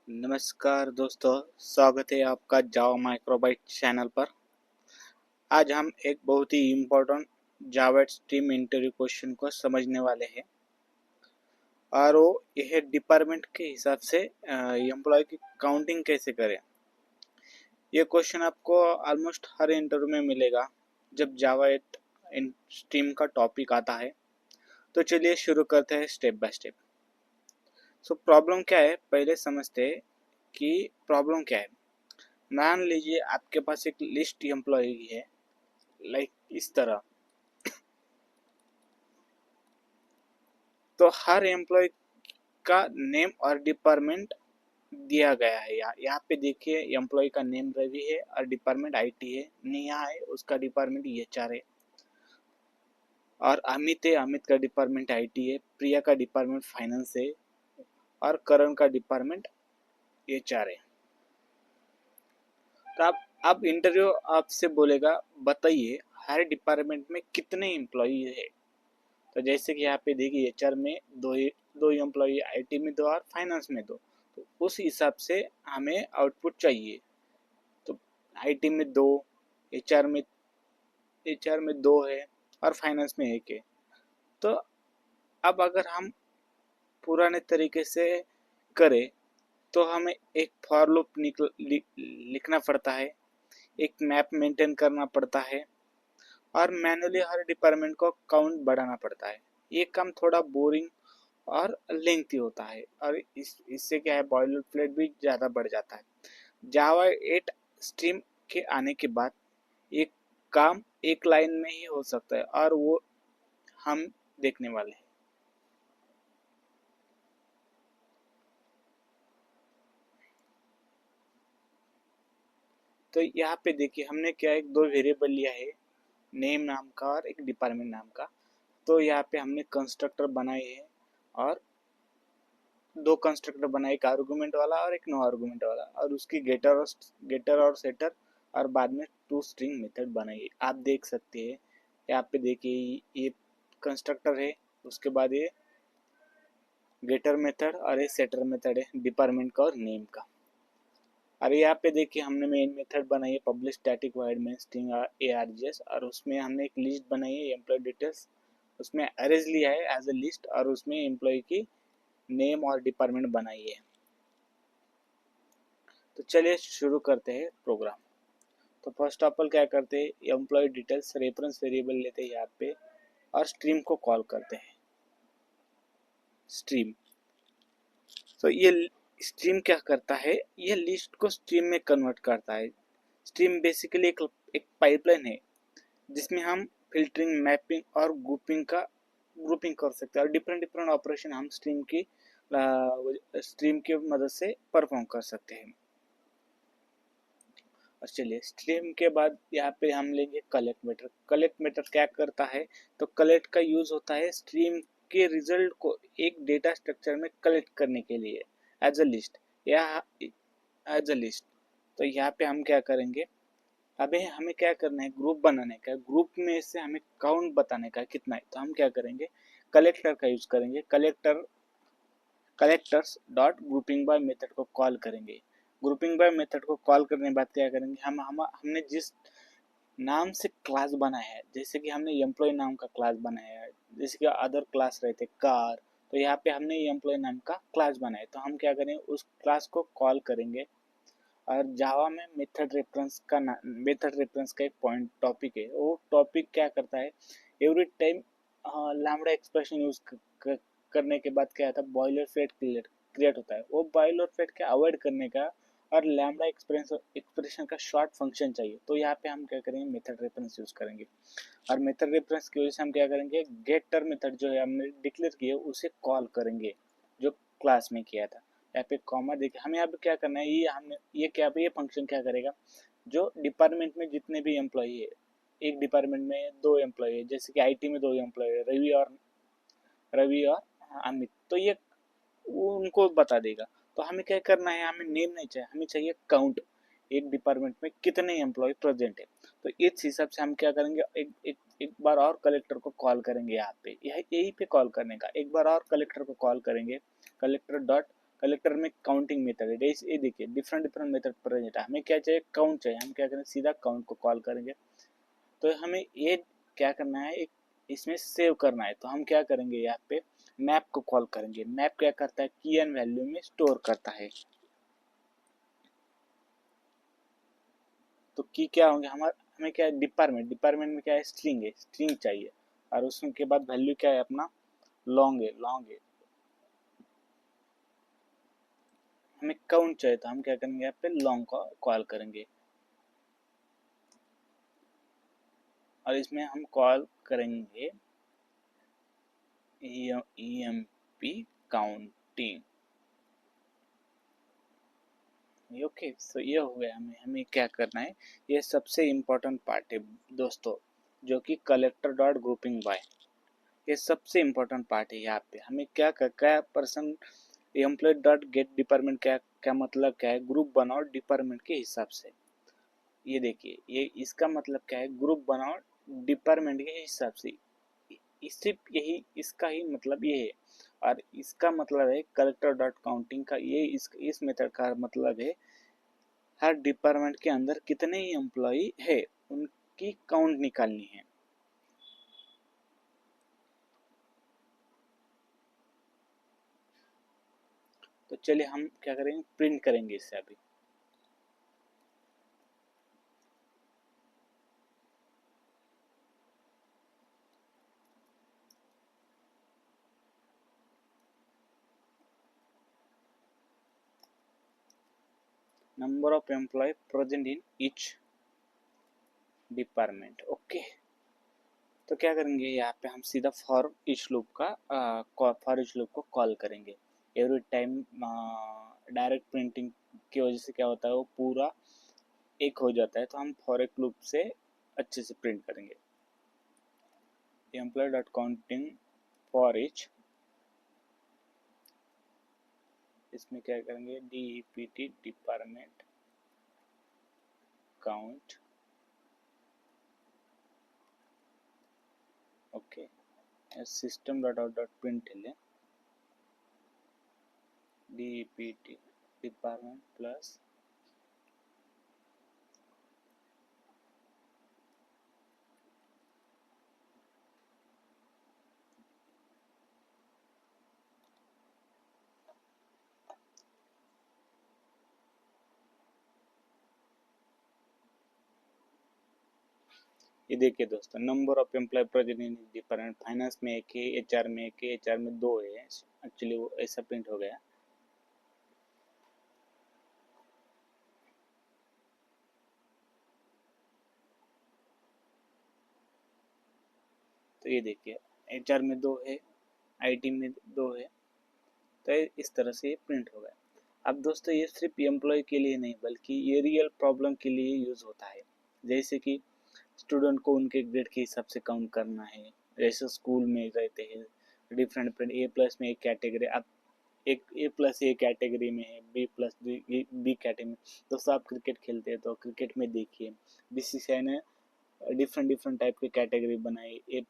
नमस्कार दोस्तों, स्वागत है आपका जावा माइक्रोबाइट चैनल पर। आज हम एक बहुत ही इम्पोर्टेंट जावा स्ट्रीम इंटरव्यू क्वेश्चन को समझने वाले हैं और वो यह डिपार्टमेंट के हिसाब से एम्प्लॉय की काउंटिंग कैसे करें। ये क्वेश्चन आपको ऑलमोस्ट हर इंटरव्यू में मिलेगा जब जावा स्ट्रीम का टॉपिक आता है। तो चलिए शुरू करते हैं step by step. So problem क्या है, पहले समझते हैं कि प्रॉब्लम क्या है। मान लीजिए आपके पास एक लिस्ट एम्प्लॉय है, लाइक इस तरह। तो हर एम्प्लॉय का नेम और डिपार्टमेंट दिया गया है। यहाँ पे देखिए एम्प्लॉय का नेम रवि है और डिपार्टमेंट आईटी है। नेहा है, उसका डिपार्टमेंट एचआर है। और अमित है, अमित का डिपार्टमेंट आईटी है। प्रिया का डिपार्टमेंट फाइनेंस है और करण का डिपार्टमेंट एचआर है। तो अब इंटरव्यू आपसे बोलेगा बताइए हर डिपार्टमेंट में कितने एम्प्लॉय है। तो जैसे कि यहाँ पे देखिए एचआर में दो एम्प्लॉय, आईटी में दो और फाइनेंस में दो। तो उस हिसाब से हमें आउटपुट चाहिए। तो आईटी में दो, एचआर में दो है और फाइनेंस में एक है। तो अब अगर हम पुराने तरीके से करें तो हमें एक फॉर लूप लिखना पड़ता है, एक मैप मेंटेन करना पड़ता है और मैनुअली हर डिपार्टमेंट को काउंट बढ़ाना पड़ता है। ये काम थोड़ा बोरिंग और लेंथी होता है और इससे क्या है, बॉयलर प्लेट भी ज़्यादा बढ़ जाता है। जावा 8 स्ट्रीम के आने के बाद एक काम एक लाइन में ही हो सकता है और वो हम देखने वाले हैं। तो यहाँ पे देखिए हमने क्या एक दो वेरिएबल लिया है, नेम नाम का और एक डिपार्टमेंट नाम का। तो यहाँ पे हमने कंस्ट्रक्टर बनाए हैं और दो कंस्ट्रक्टर बनाए, एक आर्गुमेंट वाला और एक नो आर्गुमेंट वाला, और उसकी गेटर और सेटर और बाद में टू स्ट्रिंग मेथड बनाइए। आप देख सकते हैं यहाँ पे देखिए ये कंस्ट्रक्टर है, उसके बाद ये गेटर मेथड और ये सेटर मेथड है डिपार्टमेंट का और नेम का। और यहाँ पे देखिए हमने मेन मेथड बनाई है publish static void main string args, और उसमें हमने एक लिस्ट बनाई है एम्प्लॉय डिटेल्स। उसमें अरेज लिया है एज ए लिस्ट और उसमें एम्प्लॉय की नेम और डिपार्टमेंट बनाई है। तो चलिए शुरू करते हैं प्रोग्राम। तो फर्स्ट ऑफ ऑल क्या करते हैं, एम्प्लॉय डिटेल्स रेफरेंस वेरिएबल लेते हैं यहाँ पे और स्ट्रीम को कॉल करते हैं। स्ट्रीम, तो ये स्ट्रीम क्या करता है, ये लिस्ट को स्ट्रीम में कन्वर्ट करता है। स्ट्रीम बेसिकली एक पाइपलाइन है जिसमें हम फिल्टरिंग, मैपिंग और ग्रुपिंग कर सकते हैं और डिफरेंट डिफरेंट ऑपरेशन हम स्ट्रीम की मदद से परफॉर्म कर सकते हैं। और चलिए स्ट्रीम के बाद यहाँ पे हम लेंगे कलेक्ट मेथड। कलेक्ट मेथड क्या करता है, तो कलेक्ट का यूज होता है स्ट्रीम के रिजल्ट को एक डेटा स्ट्रक्चर में कलेक्ट करने के लिए एज अ लिस्ट या एज अ लिस्ट। तो यहाँ पे हम क्या करेंगे, अभी हमें क्या करना है, ग्रुप बनाने का। ग्रुप में से हमें काउंट बताने का कितना है। तो हम क्या करेंगे, कलेक्टर का यूज करेंगे। Collectors dot grouping by method को कॉल करेंगे। ग्रुपिंग बाय मेथड को कॉल करने के बाद क्या करेंगे, हमने जिस नाम से क्लास बनाया है, जैसे कि हमने एम्प्लॉय नाम का क्लास बनाया है, जैसे कि अदर क्लास रहते कार, तो यहाँ पे हमने एम्प्लॉय नाम का क्लास बनाया है। तो हम क्या करेंगे, उस क्लास को कॉल करेंगे। और जावा में मेथड रेफरेंस का एक पॉइंट टॉपिक है। वो टॉपिक क्या करता है, every time lambda expression use करने के बाद क्या होता है, बॉयलर फेट क्रिएट होता है। वो बॉयलर फेट के अवॉइड करने का और लैम्बडा एक्सप्रेशन का शॉर्ट फंक्शन चाहिए। तो यहाँ पे हम क्या करेंगे, मेथड रेफरेंस यूज करेंगे। और मेथड रेफरेंस की वजह से हम क्या करेंगे, गेटर मेथड जो है हमने डिक्लेयर किया उसे कॉल करेंगे जो क्लास में किया था। यहाँ पे कॉमा देखिए, हमें यहाँ पे क्या करना है, ये फंक्शन क्या करेगा, जो डिपार्टमेंट में जितने भी एम्प्लॉय है, एक डिपार्टमेंट में दो एम्प्लॉय है, जैसे कि आईटी में दो एम्प्लॉय है, रवि और अमित, तो ये वो उनको बता देगा। तो हमें क्या करना है, हमें नेम नहीं चाहिए, हमें चाहिए काउंट, एक डिपार्टमेंट में कितने एम्प्लॉय प्रेजेंट है। तो इस हिसाब से हम क्या करेंगे, एक बार और कलेक्टर को कॉल करेंगे। यहाँ पे यही पे कॉल करने का, एक बार और कलेक्टर को कॉल करेंगे। कलेक्टर डॉट कलेक्टर में काउंटिंग मेथड है, ये देखिए डिफरेंट मेथड प्रेजेंट है। हमें क्या चाहिए, काउंट चाहिए। हम क्या करें, सीधा काउंट को कॉल करेंगे। तो हमें ये क्या करना है, एक इसमें सेव करना है। तो हम क्या करेंगे, यहाँ पे मैप को कॉल करेंगे। मैप क्या करता है, की एंड वैल्यू में स्टोर करता है। तो की क्या होंगे हमें क्या है, डिपार्टमेंट में क्या है, स्ट्रिंग चाहिए। और उसके बाद वैल्यू क्या है अपना, लॉन्ग है। हमें काउंट चाहिए, तो हम क्या करेंगे, यहाँ पे लॉन्ग को कॉल करेंगे। और इसमें हम कॉल करेंगे EMP काउंटिंग। ओके, सो ये हो गया। हमें क्या करना है, ये सबसे इम्पोर्टेंट पार्ट है दोस्तों, जो कि कलेक्टर डॉट ग्रुपिंग बाय, ये सबसे इम्पोर्टेंट पार्ट है। यहाँ पे हमें क्या person employ dot gate department, क्या क्या मतलब क्या है, ग्रुप बनाओ डिपार्टमेंट के हिसाब से। ये देखिए, ये इसका मतलब क्या है, ग्रुप बनाओ डिपार्टमेंट के हिसाब से। सिर्फ यही इसका ही मतलब ये है। और इसका मतलब है कलेक्टर डॉट काउंटिंग का, ये इस मेथड का मतलब है हर डिपार्टमेंट के अंदर कितने ही एम्प्लॉय है उनकी काउंट निकालनी है। तो चलिए हम क्या करेंगे, प्रिंट करेंगे इसे अभी। Number of employ present in each department. Okay, तो क्या करेंगे, यहाँ पे हम सीधा फॉर ईच लूप को कॉल करेंगे। एवरी टाइम डायरेक्ट प्रिंटिंग की वजह से क्या होता है, वो पूरा एक हो जाता है। तो हम फॉर एक लूप से अच्छे से प्रिंट करेंगे। Employ dot counting for each, इसमें क्या करेंगे, DEPT department count. Okay, system dot out dot print DEPT department plus ये देखिए दोस्तों, number of employ present in department, finance में एक है, HR में एक है, HR में दो है। एक्चुअली वो ऐसा प्रिंट हो गया। तो ये देखिए, HR में दो है, IT में दो है। तो इस तरह से ये प्रिंट हो गया। अब दोस्तों, ये सिर्फ एम्प्लॉय के लिए नहीं, बल्कि ये रियल प्रॉब्लम के लिए यूज होता है। जैसे कि स्टूडेंट को उनके ग्रेड के हिसाब से काउंट करना है। जैसे स्कूल में रहते हैं डिफरेंट A+ में एक कैटेगरी, अब एक A+ ए कैटेगरी में है, B+ बी कैटेगरी में। दोस्तों, आप क्रिकेट खेलते हैं तो क्रिकेट में देखिए BCCI ने डिफरेंट टाइप के कैटेगरी बनाई, A+,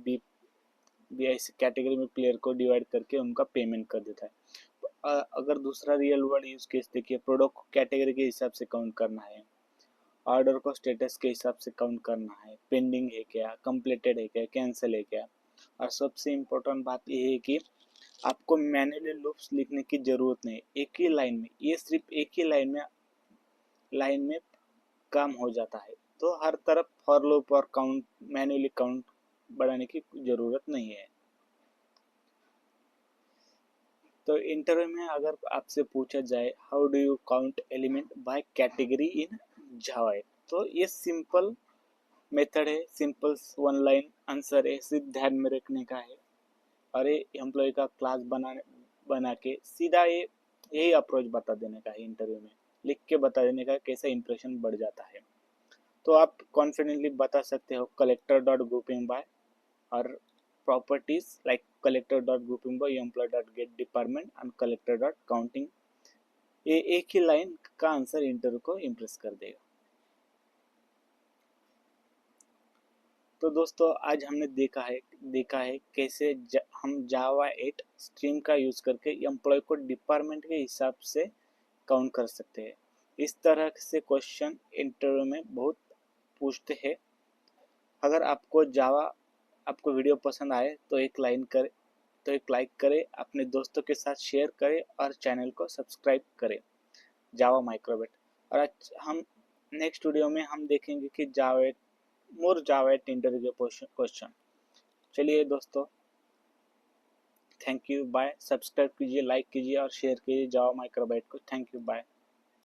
बी ऐसे कैटेगरी में प्लेयर को डिवाइड करके उनका पेमेंट कर देता है। अगर दूसरा रियल वर्ल्ड यूज केस देखिए, प्रोडक्ट को कैटेगरी के हिसाब से काउंट करना है, ऑर्डर को स्टेटस के हिसाब से काउंट करना है, पेंडिंग है क्या, कंप्लीटेड है क्या, कैंसिल है क्या। और सबसे इम्पोर्टेंट बात यह है कि आपको मैनुअली लूप्स लिखने की जरूरत नहीं, एक ही लाइन में, ये सिर्फ एक ही लाइन में काम हो जाता है। तो हर तरफ फॉर लूप और काउंट, मैनुअली काउंट बढ़ाने की जरूरत नहीं है। तो इंटरव्यू में अगर आपसे पूछा जाए how do you count element by category in Java, तो ये सिंपल मेथड है, सिंपल वन लाइन आंसर है, सिर्फ ध्यान में रखने का है। और ये एम्प्लॉय का क्लास बना के सीधा ये यही अप्रोच बता देने का है, इंटरव्यू में लिख के बता देने का, कैसा इंप्रेशन बढ़ जाता है। तो आप कॉन्फिडेंटली बता सकते हो कलेक्टर डॉट ग्रुपिंग बाय और properties like collector dot grouping by employee dot get department and collector dot counting, ये एक ही लाइन का आंसर इंटरव्यू को इम्प्रेस कर देगा। तो दोस्तों आज हमने देखा है कैसे हम जावा 8 स्ट्रीम का यूज़ करके एम्प्लॉय को डिपार्टमेंट के हिसाब से काउंट कर सकते हैं। इस तरह से क्वेश्चन इंटरव्यू में बहुत पूछते हैं। अगर आपको वीडियो पसंद आए तो एक लाइक करें, अपने दोस्तों के साथ शेयर करें और चैनल को सब्सक्राइब करें जावा माइक्रोबिट। और आज हम नेक्स्ट वीडियो में हम देखेंगे कि जावा 8 इंटरव्यू के क्वेश्चन। चलिए दोस्तों, थैंक यू, बाय। सब्सक्राइब कीजिए, लाइक कीजिए और शेयर कीजिए जावा माइक्रोबाइट को। Thank you, bye.